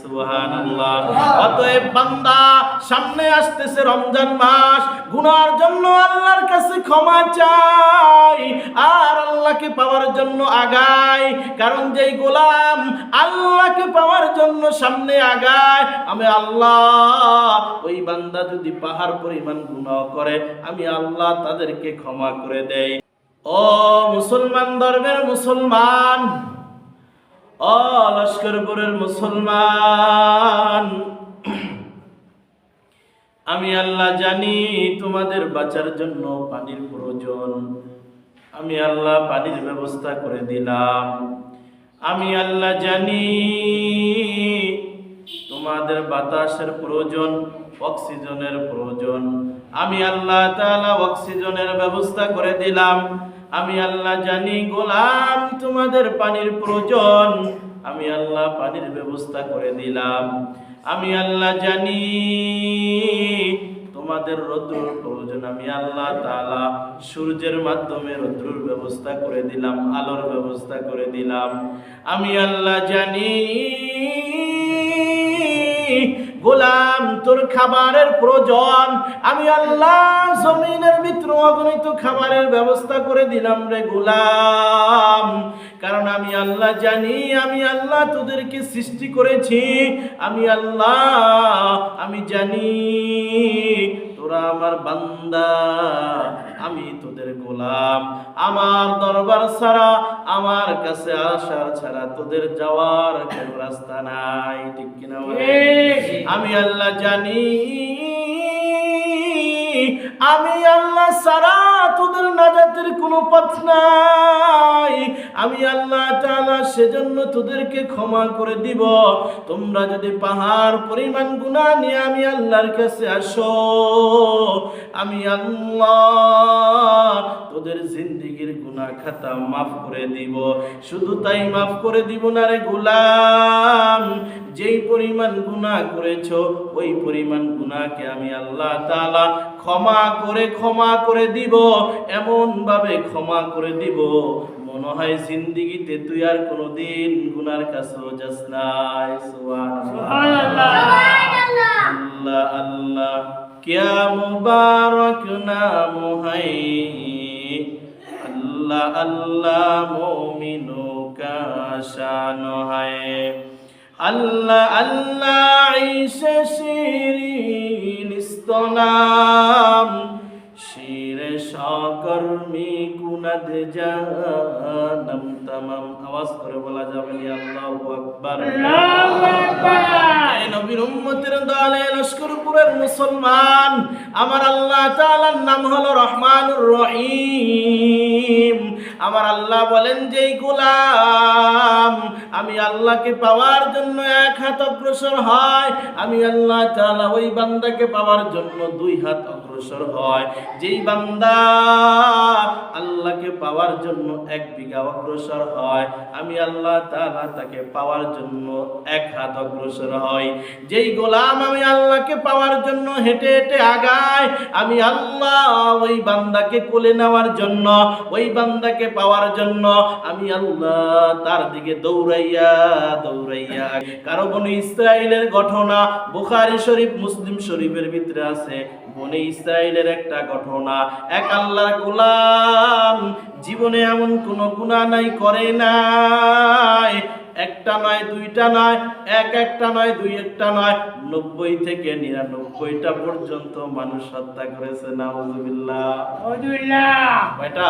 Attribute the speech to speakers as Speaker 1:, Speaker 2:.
Speaker 1: সুবহানাল্লাহ। অতএব বান্দা, সামনে আসতেছে রমজান মাস, গুনার জন্য আল্লাহর কাছে ক্ষমা চাই আর আল্লাহকে পাওয়ার জন্য আগাই। কারণ যেই গোলাম আল্লাহকে পাওয়ার জন্য সামনে আগায়, আমি আল্লাহ ওই বান্দা যদি পাহাড় পরিমাণ গুনাহ করে, আমি আল্লাহ তাদেরকে ক্ষমা করে দেই। ও মুসলমান ধর্মের মুসলমান, ও লস্করপুরের মুসলমান, আমি আল্লাহ জানি তোমাদের বাঁচার জন্য পানির প্রয়োজন। আমি আল্লাহ পানির ব্যবস্থা করে দিলাম। আমি আল্লাহ জানি তোমাদের বাতাসের প্রয়োজন, অক্সিজেনের প্রয়োজন। আমি আল্লাহ তাআলা অক্সিজেনের ব্যবস্থা করে দিলাম। আমি আল্লাহ জানি গোলাম তোমাদের পানির প্রয়োজন। আমি আল্লাহ পানির ব্যবস্থা করে দিলাম। আমি আল্লাহ জানি তোমাদের রৌদ্রের প্রয়োজন। আমি আল্লাহ তাআলা সূর্যের মাধ্যমে রৌদ্রের ব্যবস্থা করে দিলাম, আলোর ব্যবস্থা করে দিলাম। আমি আল্লাহ জানি গোলাম তোর খাবারের প্রয়োজন। আমি আল্লাহ জমিনের ভিতরে অগণিত খাবারের ব্যবস্থা করে দিলাম রে গোলাম। কারণ আমি আল্লাহ জানি, আমি আল্লাহ তোদেরকে সৃষ্টি করেছি। আমি আল্লাহ, আমি জানি তোরা আমার বান্দা, আমি তোদের গোলাম। আমার দরবার ছাড়া, আমার কাছে আসার ছাড়া তোদের যাওয়ার কোনো রাস্তা নাই, ঠিক কিনা? আমি আল্লাহ জানি আমি আল্লাহ ছাড়া তোদের নাজাতের কোনো পথ নাই। আমি আল্লাহ তাআলা সেজন্য তোদেরকে ক্ষমা করে দিব। তোমরা যদি পাহাড় পরিমাণ গুনাহ নিয়ে আমি আল্লাহর কাছে আসো, আমি আল্লাহ তোদের জিন্দেগীর গুনাহ খাতা মাফ করে দিব। শুধু তাই মাফ করে দিব না রে গোলাম, যেই পরিমাণ গুনাহ করেছো ওই পরিমাণ গুনাহকে আমি আল্লাহ তাআলা ক্ষমা করে দিব। এমন ভাবে ক্ষমা করে দিব মনে হয় জিন্দেগিতে তুই আর কোনোদিন গুনার কাছেও যাস নাই। সুবহানাল্লাহ, আল্লাহ আল্লাহ, কিয়া মুবারক নাম হায় আল্লাহ আল্লাহ, মুমিনো কা শান হায় আল্লাহ আল্লাহ, ঈশা শিরিন ইস্তনাম, শিরে সকর্মী কুনাদ জাহান্নাম তামাম। আওয়াজ করে বলা যাবে না আল্লাহু আকবার, আল্লাহু আকবার। এই নবীর উম্মতের দলে লস্করপুরের মুসলমান, আমার আল্লাহ তাআলার নাম হলো রহমানুর রহিম। আমার আল্লাহ বলেন যে গোলাম আমি আল্লাহকে পাওয়ার জন্য এক হাত অগ্রসর হয়, আমি আল্লাহ তাআলা ওই বান্দাকে পাওয়ার জন্য দুই হাত অগ্রসর হয়। যেই বান্দা আল্লাহকে পাওয়ার জন্য এক বিঘা অগ্রসর হয়, আমি আল্লাহ তাআলা তাকে পাওয়ার জন্য এক হাত অগ্রসর হয়। যেই গোলাম আমি আল্লাহকে পাওয়ার জন্য হেঁটে হেঁটে আগায়, আমি আল্লাহ ওই বান্দাকে কোলে নেওয়ার জন্য, ওই বান্দাকে পাওয়ার জন্য আমি আল্লাহ তার দিকে দৌড়াইয়া দৌড়াইয়া। কারো বনি ইসরাইলের ঘটনা বুখারী শরীফ, মুসলিম শরীফের ভিতরে আছে। বনি ইসরাইলের একটা ঘটনা, এক আল্লাহর গোলাম জীবনে এমন কোনো গুনাহ নাই করে নাই, একটা নয় দুইটা নয়, একটা নয় দুই একটা নয়, 90 থেকে 99টা পর্যন্ত মানুষ হত্যা করেছে। নাউজুবিল্লাহ, কয়টা?